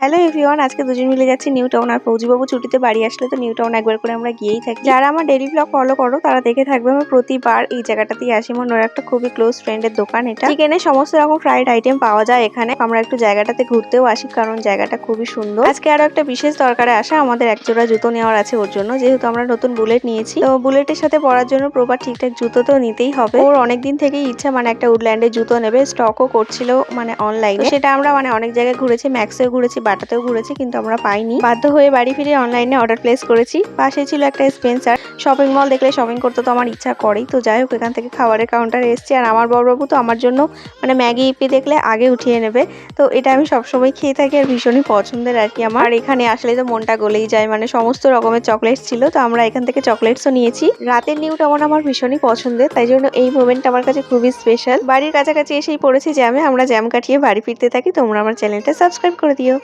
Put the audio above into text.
Hello everyone, আজকে দুজন মিলে যাচ্ছি নিউ টাউন। আর ফৌজিবাবু ছুটিতে বাড়ি আসলে তো নিউ টাউন একবার করে আমরা গিয়েই থাকি। যারা আমার ডেইলি ব্লগ ফলো করো তারা দেখে থাকবে আমি প্রতিবার এই জায়গাটাতেই আসি। মনে একটা খুবই ক্লোজ ফ্রেন্ডের দোকান এটা। চিকেনের সমস্ত রকম ফ্রাইড আইটেম পাওয়া যায় এখানে। আমরা একটু জায়গাটাতে ঘুরতেও আসি কারণ জায়গাটা খুবই সুন্দর। আজকে আরো একটা বিশেষ দরকারে আসা, আমাদের এক জোড়া জুতো নেওয়ার আছে ওর জন্য, যেহেতু আমরা নতুন বুলেট নিয়েছি। তো বুলেটের সাথে পরার জন্য প্রপার ঠিকঠাক জুতো তো নিতেই হবে। ওর অনেকদিন থেকেই ইচ্ছা একটা উডল্যান্ডের জুতো নেবে, স্টকও করছিল অনলাইনে। সেটা আমরা অনেক জায়গায় ঘুরেছি, ম্যাক্সেও ঘুরেছি, বাটাতেও ঘুরেছি, কিন্তু আমরা পাইনি। বাধ্য হয়ে বাড়ি ফিরে অনলাইনে অর্ডার প্লেস করেছি। পাশে ছিল একটা স্পেন্সার শপিং মল, দেখলে শপিং করতে তো আমার ইচ্ছা করেই। তো যাই হোক, এখান থেকে খাবারের কাউন্টারে এসেছি। আর আমার বড়বাবু তো আমার জন্য ম্যাগি ইপি দেখলে আগে উঠিয়ে নেবে। তো এটা আমি সবসময় খেয়ে থাকি আর ভীষণই পছন্দের আর কি আমার। এখানে আসলে তো মনটা গলেই যায়, সমস্ত রকমের চকলেটস ছিল। তো আমরা এখান থেকে চকলেটসও নিয়েছি। রাতের নিউ টাউন আমার ভীষণই পছন্দের, তাই জন্য এই মোমেন্ট আমার কাছে খুবই স্পেশাল। বাড়ির কাছাকাছি এসেই পড়েছি জ্যামে, আমরা জ্যাম কাটিয়ে বাড়ি ফিরতে থাকি। তোমরা আমার চ্যানেলটা সাবস্ক্রাইব করে দিও।